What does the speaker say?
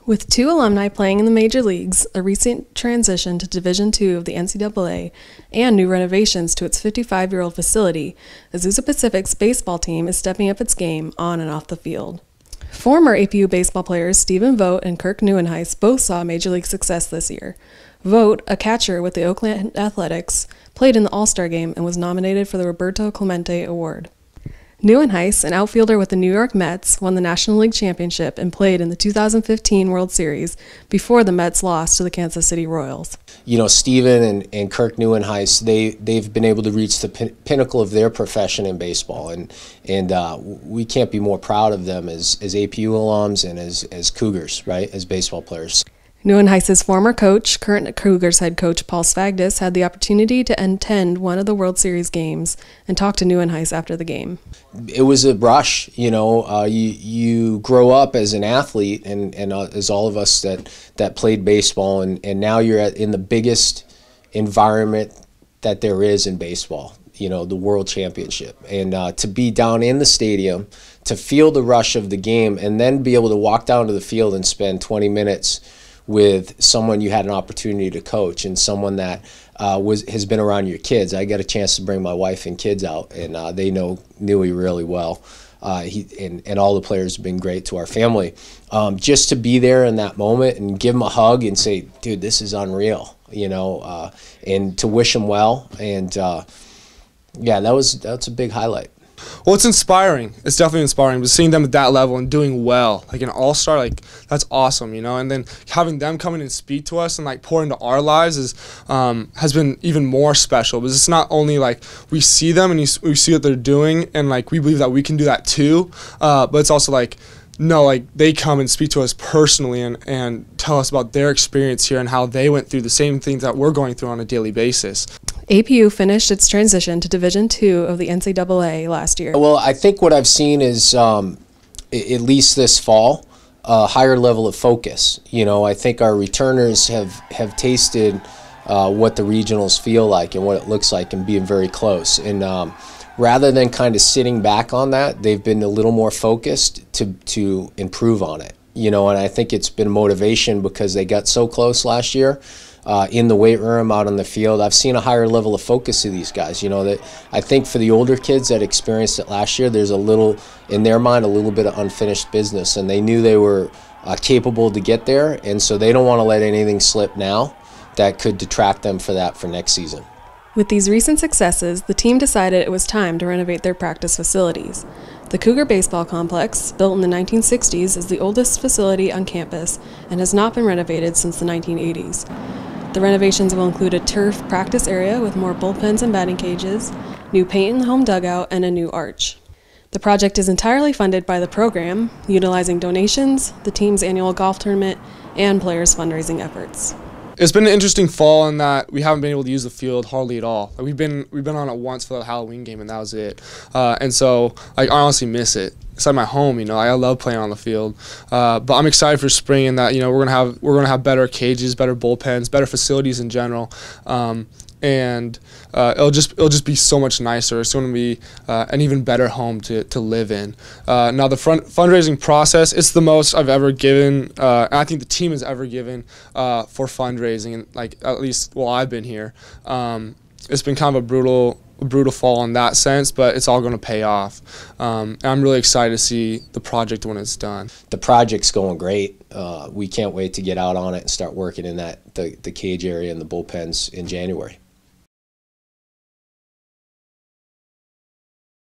With two alumni playing in the major leagues, a recent transition to Division II of the NCAA, and new renovations to its 55-year-old facility, Azusa Pacific's baseball team is stepping up its game on and off the field. Former APU baseball players Stephen Vogt and Kirk Neuenhuis both saw major league success this year. Vogt, a catcher with the Oakland Athletics, played in the All-Star game and was nominated for the Roberto Clemente Award. Neuenhuis, an outfielder with the New York Mets, won the National League Championship and played in the 2015 World Series before the Mets lost to the Kansas City Royals. You know, Steven and Kirk Neuenhuis, they've been able to reach the pinnacle of their profession in baseball, and we can't be more proud of them as APU alums and as Cougars, right, as baseball players. Neuenhuis's former coach, current Cougars head coach Paul Svagdis, had the opportunity to attend one of the World Series games and talk to Neuenhuis after the game. It was a rush, you know. You grow up as an athlete, and as all of us that played baseball, and now you're in the biggest environment that there is in baseball, you know, the World Championship. And to be down in the stadium, to feel the rush of the game, and then be able to walk down to the field and spend 20 minutes with someone you had an opportunity to coach, and someone that has been around your kids. I got a chance to bring my wife and kids out, and they knew really well. And all the players have been great to our family. Just to be there in that moment and give them a hug and say, dude, this is unreal, you know, and to wish them well. And yeah, that's a big highlight. Well, it's inspiring. It's definitely inspiring. But seeing them at that level and doing well, like an all-star, like that's awesome, you know. And then having them come in and speak to us and like pour into our lives has been even more special. Because it's not only like we see them and we see what they're doing, and like we believe that we can do that too. But it's also like, no, like they come and speak to us personally and tell us about their experience here and how they went through the same things that we're going through on a daily basis. APU finished its transition to Division II of the NCAA last year. Well, I think what I've seen is, at least this fall, a higher level of focus. You know, I think our returners have tasted what the regionals feel like and what it looks like, and being very close. And rather than kind of sitting back on that, they've been a little more focused to improve on it. You know, and I think it's been motivation because they got so close last year. In the weight room, out on the field, I've seen a higher level of focus to these guys. You know, that I think for the older kids that experienced it last year, there's a little, in their mind, a little bit of unfinished business, and they knew they were capable to get there, and so they don't want to let anything slip now that could detract them for next season. With these recent successes, the team decided it was time to renovate their practice facilities. The Cougar Baseball Complex, built in the 1960s, is the oldest facility on campus and has not been renovated since the 1980s. The renovations will include a turf practice area with more bullpens and batting cages, new paint in the home dugout, and a new arch. The project is entirely funded by the program, utilizing donations, the team's annual golf tournament, and players' fundraising efforts. It's been an interesting fall in that we haven't been able to use the field hardly at all. Like we've been on it once for the Halloween game, and that was it. And so like, I honestly miss it. It's like my home, you know. I love playing on the field, but I'm excited for spring in that, you know, we're gonna have better cages, better bullpens, better facilities in general, and it'll just be so much nicer. It's going to be an even better home to live in. Now the fundraising process, it's the most I've ever given, and I think the team has ever given for fundraising, and like at least while I've been here. It's been kind of a brutal fall in that sense, but it's all going to pay off. And I'm really excited to see the project when it's done. The project's going great. We can't wait to get out on it and start working in the cage area and the bullpens in January.